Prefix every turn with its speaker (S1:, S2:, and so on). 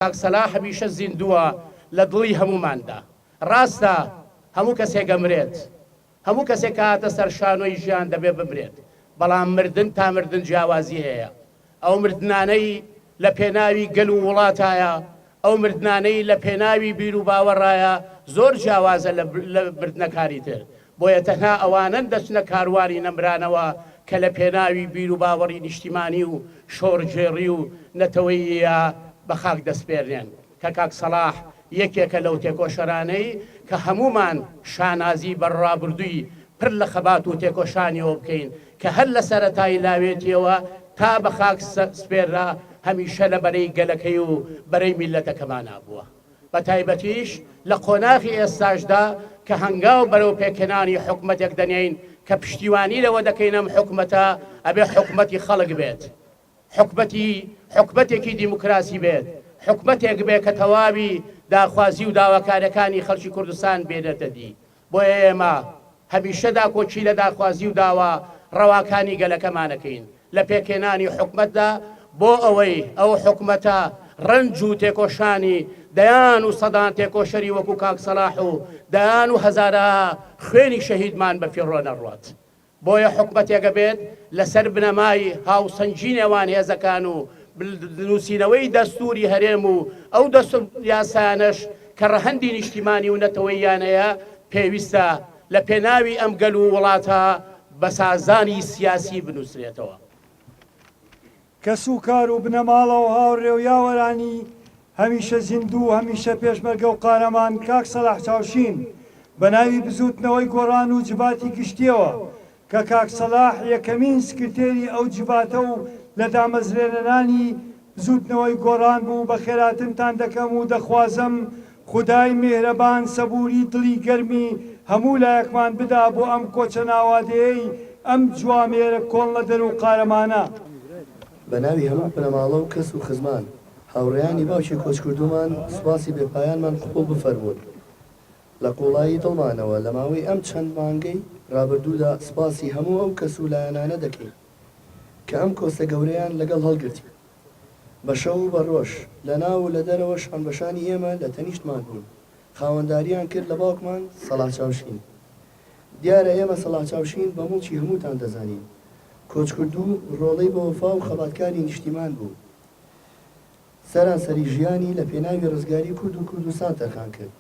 S1: کاک سەلاح هەمیشە زیندووە لە دڵی هەموماندا. ڕاستە هەموو کەسێک ئەمرێت، هەموو کەسێک کاتە سەر شانۆی ژیان دەبێ بمرێت، بەڵام مردن تا مردن جیاوازی هەیە. ئەو مردنانەی لە پێناوی گەل و وڵاتایە، ئەو مردنانەی لە پێناوی بیر و باوەڕایە زۆر جیاوازە لە مردنەکانی تر. بۆیە تەنها ئەوانن دەچنە کاروانی نەمرانەوە کە لە پێناوی بیر و باوەڕی نیشتیمانی و شۆڕجێڕی و نەتەوەییە بە خاک دەستپێرنێن کە کاک سەلاح یەکێکە لەو تێکۆشەرانەی کە هەمومان شانازی بەڕابردووی پڕ لە خەبات و تێکۆشانیەوە بکەین کە هەر لە سەرەتای لاوێتیەوە تا بە خاک سپێرا هەمیشە لە بەرەی گەلەکەی و بەرەی میلەتەکەمانە بووە. بە تایبەتیش لە قۆناغی ئێستاشدا کە هەنگاو بەرەو پێکەنانی حکومەتێک دەنێین کە پشتیوانی لەوە دەکەین ئەم حکومەتە ئەبێ حکومەتی خەڵک بێت، حکومەتێکی دیموکراسی بێت، حکومەتێک بێت کە تەواوی داخوازی و داواکارەکانی خەڵکی کوردستان بێنێتە دی. بۆیە ئێمە هەمیشە داکۆچی لە داخوازی و داوا ڕەواکانی گەلەکەمانەکەین لە پێکێنانی حکومەتدا بۆ ئەوەی ئەو حکومەتە ڕنج و تێکۆشانی دەیان و سەدان تێکۆشەری وەکو کاک سەلاح و دەیان و هەزارە خوێنی شەهیدمان بە فیڕۆ نەڕوات. بۆیە حکومەتێکە بێت لەسەر بنەمای هاوسەنگی نێوان هێزەکان و نووسینەوەی دەستوری هەرێم و ئەو دەستور یاسانەش کە ڕەهەندی نیشتیمانی و نەتەوەییانەیە پێویستە لە پێناوی ئەم گەل و وڵاتە بە سازانی سیاسی بنووسرێتەوە.
S2: کەس و کار و بنەماڵە و هاوڕێ و یاوەرانی هەمیشە زیندوو هەمیشە پێشمەرگە و قارەمان کاک سەلاح چاوشین بە ناوی بزوتنەوەی گۆڕان و جباتی گشتیەوە کە کاک سەلاح یەکەمین سکرتێری ئەو جباتە و لە دامەزرێنەرانی بزوتنەوەی گۆڕان بوو. بە خێراتنتان دەکەم و دەخوازم خودای میهرەبان سەبووری دڵی گەرمی هەموو لایەکمان بدا بۆ ئەم کۆچە ناوادەیەی ئەم جوامێرە کۆڵ لە دەر و قارەمانە.
S3: بە ناوی هەموو بنەماڵە و کەس و خزمان هاوڕێیانی باوکی کۆچکردومان سوپاسی بێپایانمان قوبوڵ بفەرموون. لە قوڵایی دڵمانەوە لە ماوەی ئەم چەند مانگەی ڕابردوودا سپاسی هەموو ئەو کەس و لایەنانە دەکەین کە ئەم کۆسە گەورەیان لەگەڵ هەڵگرتی بە شەو و بە ڕۆژ لە ناو و لە دەرەوە شانبەشانی ئێمە لە تەنیشتمان بوون. خاوەنداریان کرد لە باوکمان سەلاح چاوشین. دیارە ئێمە سەلاح چاوشین بە موڵکی هەمووتان دەزانین. کۆچکردوو ڕۆڵەی بە وەفا و خەباتکاری نیشتیمان بوو. سەرانسەری ژیانی لە پێناوی ڕزگاری کورد و کوردستان تەرخان کرد.